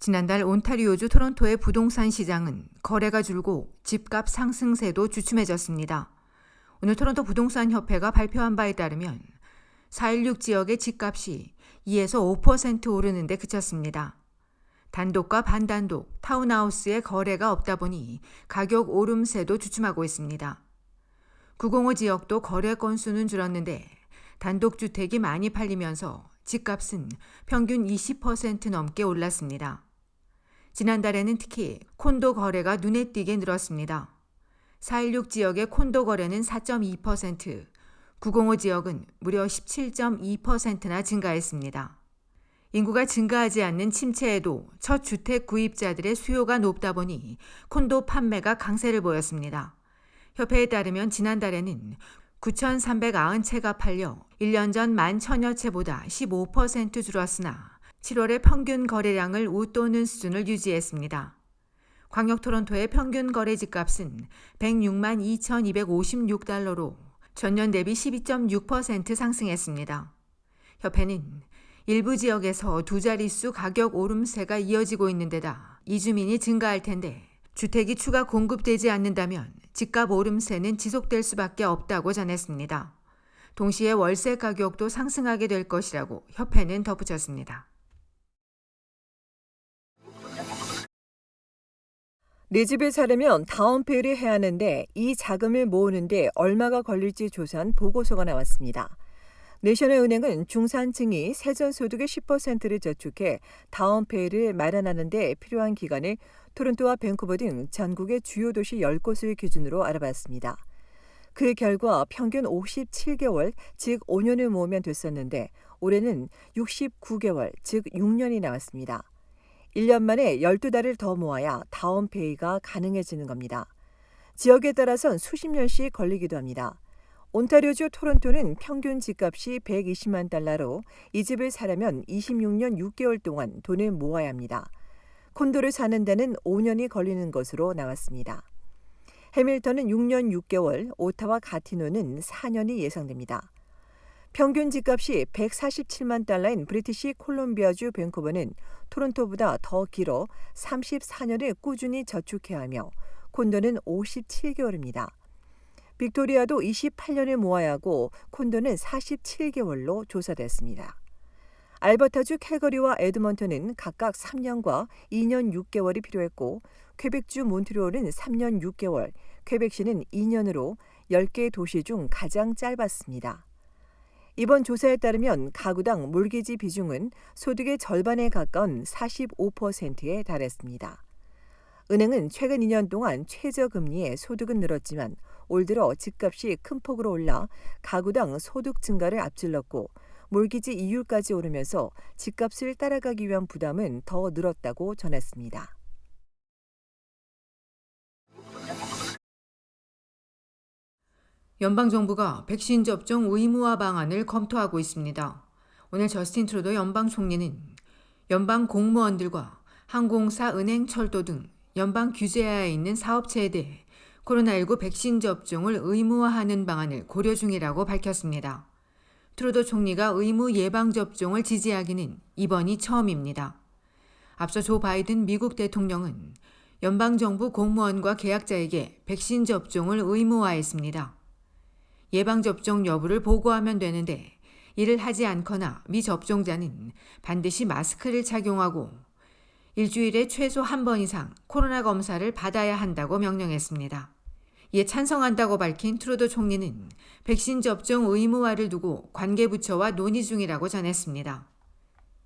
지난달 온타리오주 토론토의 부동산 시장은 거래가 줄고 집값 상승세도 주춤해졌습니다. 오늘 토론토 부동산협회가 발표한 바에 따르면 4.16 지역의 집값이 2에서 5% 오르는 데 그쳤습니다. 단독과 반단독, 타운하우스의 거래가 없다 보니 가격 오름세도 주춤하고 있습니다. 905 지역도 거래 건수는 줄었는데 단독주택이 많이 팔리면서 집값은 평균 20% 넘게 올랐습니다. 지난달에는 특히 콘도 거래가 눈에 띄게 늘었습니다. 4.16 지역의 콘도 거래는 4.2%, 905 지역은 무려 17.2%나 증가했습니다. 인구가 증가하지 않는 침체에도 첫 주택 구입자들의 수요가 높다 보니 콘도 판매가 강세를 보였습니다. 협회에 따르면 지난달에는 9,390채가 팔려 1년 전 11,000여 채보다 15% 줄었으나 7월의 평균 거래량을 웃도는 수준을 유지했습니다. 광역 토론토의 평균 거래 집값은 106만 2,256달러로 전년 대비 12.6% 상승했습니다. 협회는 일부 지역에서 두 자릿수 가격 오름세가 이어지고 있는 데다 이주민이 증가할 텐데 주택이 추가 공급되지 않는다면 집값 오름세는 지속될 수밖에 없다고 전했습니다. 동시에 월세 가격도 상승하게 될 것이라고 협회는 덧붙였습니다. 내 집을 사려면 다운페이를 해야 하는데 이 자금을 모으는데 얼마가 걸릴지 조사한 보고서가 나왔습니다. 내셔널은행은 중산층이 세전소득의 10%를 저축해 다운페이를 마련하는 데 필요한 기간을 토론토와 밴쿠버 등 전국의 주요 도시 10곳을 기준으로 알아봤습니다. 그 결과 평균 57개월, 즉 5년을 모으면 됐었는데 올해는 69개월, 즉 6년이 나왔습니다. 1년 만에 12달을 더 모아야 다운페이가 가능해지는 겁니다. 지역에 따라선 수십 년씩 걸리기도 합니다. 온타리오주 토론토는 평균 집값이 120만 달러로 이 집을 사려면 26년 6개월 동안 돈을 모아야 합니다. 콘도를 사는 데는 5년이 걸리는 것으로 나왔습니다. 해밀턴은 6년 6개월, 오타와 가티노는 4년이 예상됩니다. 평균 집값이 147만 달러인 브리티시 콜롬비아주 밴쿠버는 토론토보다 더 길어 34년을 꾸준히 저축해야 하며 콘도는 57개월입니다. 빅토리아도 28년을 모아야 하고 콘도는 47개월로 조사됐습니다. 알버타주 캘거리와 에드먼턴은 각각 3년과 2년 6개월이 필요했고 퀘벡주 몬트리올은 3년 6개월, 퀘벡시는 2년으로 10개 도시 중 가장 짧았습니다. 이번 조사에 따르면 가구당 몰기지 비중은 소득의 절반에 가까운 45%에 달했습니다. 은행은 최근 2년 동안 최저금리에 소득은 늘었지만 올 들어 집값이 큰 폭으로 올라 가구당 소득 증가를 앞질렀고 몰기지 이율까지 오르면서 집값을 따라가기 위한 부담은 더 늘었다고 전했습니다. 연방정부가 백신 접종 의무화 방안을 검토하고 있습니다. 오늘 저스틴 트루도 연방 총리는 연방 공무원들과 항공사, 은행, 철도 등 연방 규제하에 있는 사업체에 대해 코로나19 백신 접종을 의무화하는 방안을 고려 중이라고 밝혔습니다. 트루도 총리가 의무 예방접종을 지지하기는 이번이 처음입니다. 앞서 조 바이든 미국 대통령은 연방정부 공무원과 계약자에게 백신 접종을 의무화했습니다. 예방접종 여부를 보고하면 되는데 이를 하지 않거나 미접종자는 반드시 마스크를 착용하고 일주일에 최소 한 번 이상 코로나 검사를 받아야 한다고 명령했습니다. 이에 찬성한다고 밝힌 트루도 총리는 백신 접종 의무화를 두고 관계부처와 논의 중이라고 전했습니다.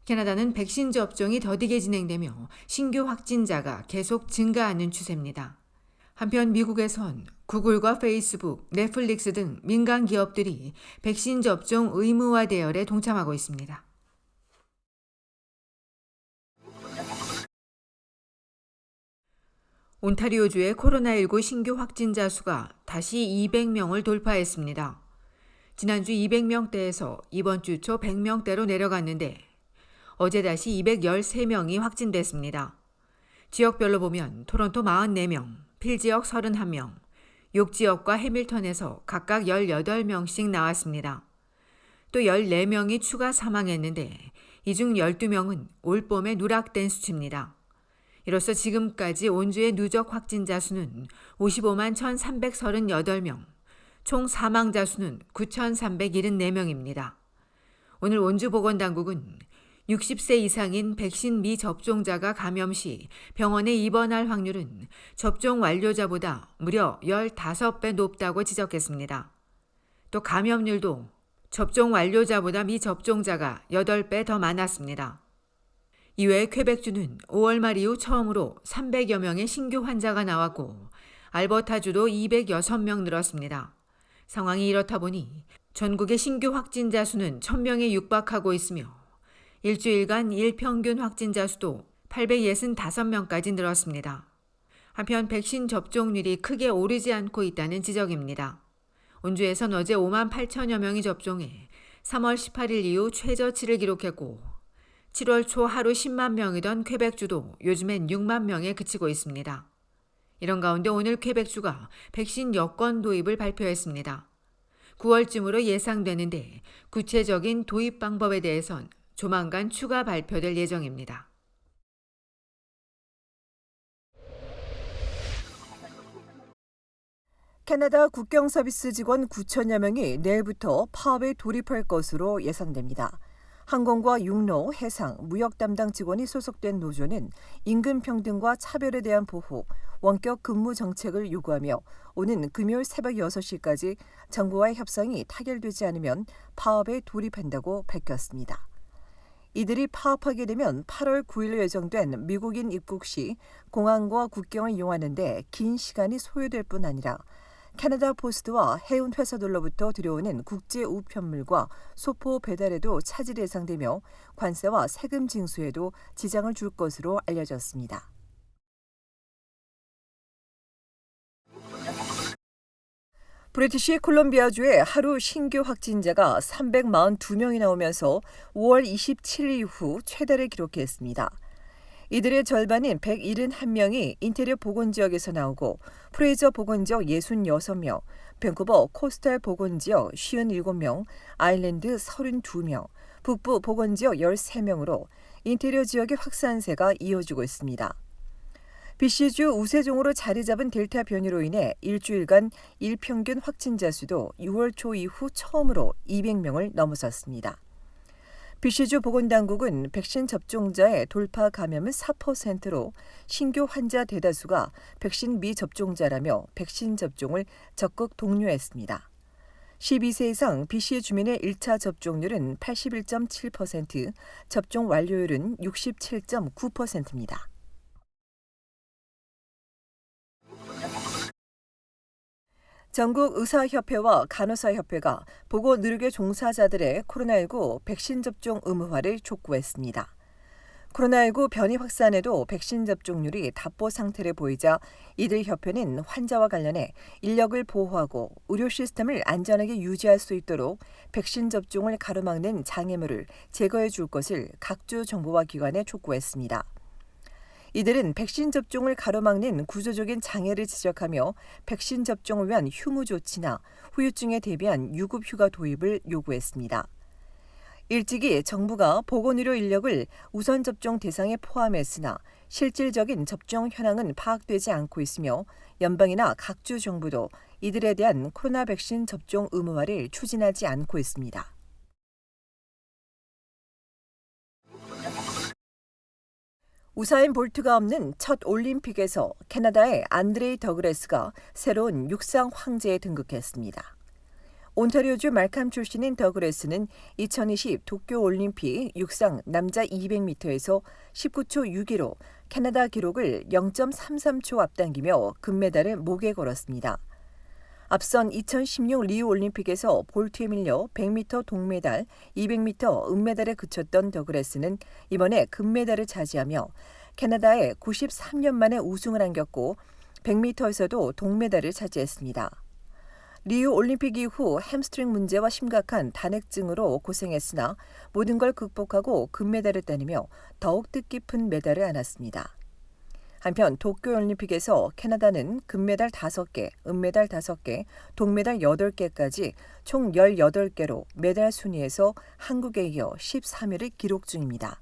캐나다는 백신 접종이 더디게 진행되며 신규 확진자가 계속 증가하는 추세입니다. 한편 미국에선 구글과 페이스북, 넷플릭스 등 민간 기업들이 백신 접종 의무화 대열에 동참하고 있습니다. 온타리오주의 코로나19 신규 확진자 수가 다시 200명을 돌파했습니다. 지난주 200명대에서 이번 주 초 100명대로 내려갔는데 어제 다시 213명이 확진됐습니다. 지역별로 보면 토론토 44명, 필지역 31명, 욕지역과 해밀턴에서 각각 18명씩 나왔습니다. 또 14명이 추가 사망했는데 이 중 12명은 올 봄에 누락된 수치입니다. 이로써 지금까지 온주의 누적 확진자 수는 55만 1,338명, 총 사망자 수는 9,374명입니다. 오늘 온주보건당국은 60세 이상인 백신 미접종자가 감염 시 병원에 입원할 확률은 접종 완료자보다 무려 15배 높다고 지적했습니다. 또 감염률도 접종 완료자보다 미접종자가 8배 더 많았습니다. 이외에 퀘벡주는 5월 말 이후 처음으로 300여 명의 신규 환자가 나왔고 알버타주도 206명 늘었습니다. 상황이 이렇다 보니 전국의 신규 확진자 수는 1,000명에 육박하고 있으며 일주일간 일평균 확진자 수도 865명까지 늘었습니다. 한편 백신 접종률이 크게 오르지 않고 있다는 지적입니다. 온주에선 어제 5만 8천여 명이 접종해 3월 18일 이후 최저치를 기록했고 7월 초 하루 10만 명이던 퀘벡주도 요즘엔 6만 명에 그치고 있습니다. 이런 가운데 오늘 퀘벡주가 백신 여권 도입을 발표했습니다. 9월쯤으로 예상되는데 구체적인 도입 방법에 대해선 조만간 추가 발표될 예정입니다. 캐나다 국경 서비스 직원 9천여 명이 내일부터 파업에 돌입할 것으로 예상됩니다. 항공과 육로, 해상, 무역 담당 직원이 소속된 노조는 임금 평등과 차별에 대한 보호, 원격 근무 정책을 요구하며 오는 금요일 새벽 6시까지 정부와의 협상이 타결되지 않으면 파업에 돌입한다고 밝혔습니다. 이들이 파업하게 되면 8월 9일로 예정된 미국인 입국 시 공항과 국경을 이용하는 데 긴 시간이 소요될 뿐 아니라 캐나다 포스트와 해운 회사들로부터 들여오는 국제 우편물과 소포 배달에도 차질이 예상되며 관세와 세금 징수에도 지장을 줄 것으로 알려졌습니다. 브리티시 콜롬비아주의 하루 신규 확진자가 342명이 나오면서 5월 27일 이후 최다를 기록했습니다. 이들의 절반인 171명이 인테리어 보건지역에서 나오고 프레이저 보건지역 66명, 밴쿠버 코스탈 보건지역 57명, 아일랜드 32명, 북부 보건지역 13명으로 인테리어 지역의 확산세가 이어지고 있습니다. BC주 우세종으로 자리 잡은 델타 변이로 인해 일주일간 일평균 확진자 수도 6월 초 이후 처음으로 200명을 넘어섰습니다. BC주 보건당국은 백신 접종자의 돌파 감염은 4%로 신규 환자 대다수가 백신 미접종자라며 백신 접종을 적극 독려했습니다. 12세 이상 BC 주민의 1차 접종률은 81.7%, 접종 완료율은 67.9%입니다. 전국 의사협회와 간호사협회가 보건의료계 종사자들의 코로나19 백신 접종 의무화를 촉구했습니다. 코로나19 변이 확산에도 백신 접종률이 답보 상태를 보이자 이들 협회는 환자와 관련해 인력을 보호하고 의료 시스템을 안전하게 유지할 수 있도록 백신 접종을 가로막는 장애물을 제거해 줄 것을 각주 정부와 기관에 촉구했습니다. 이들은 백신 접종을 가로막는 구조적인 장애를 지적하며 백신 접종을 위한 휴무 조치나 후유증에 대비한 유급휴가 도입을 요구했습니다. 일찍이 정부가 보건의료 인력을 우선 접종 대상에 포함했으나 실질적인 접종 현황은 파악되지 않고 있으며 연방이나 각주 정부도 이들에 대한 코로나 백신 접종 의무화를 추진하지 않고 있습니다. 우사인 볼트가 없는 첫 올림픽에서 캐나다의 안드레이 더그레스가 새로운 육상 황제에 등극했습니다. 온타리오주 말캄 출신인 더그레스는 2020 도쿄올림픽 육상 남자 200m에서 19초 6위로 캐나다 기록을 0.33초 앞당기며 금메달을 목에 걸었습니다. 앞선 2016 리우올림픽에서 볼트에 밀려 100m 동메달, 200m 은메달에 그쳤던 더그레스는 이번에 금메달을 차지하며 캐나다에 93년 만에 우승을 안겼고 100m에서도 동메달을 차지했습니다. 리우올림픽 이후 햄스트링 문제와 심각한 단액증으로 고생했으나 모든 걸 극복하고 금메달을 따내며 더욱 뜻깊은 메달을 안았습니다. 한편 도쿄올림픽에서 캐나다는 금메달 5개, 은메달 5개, 동메달 8개까지 총 18개로 메달 순위에서 한국에 이어 13위를 기록 중입니다.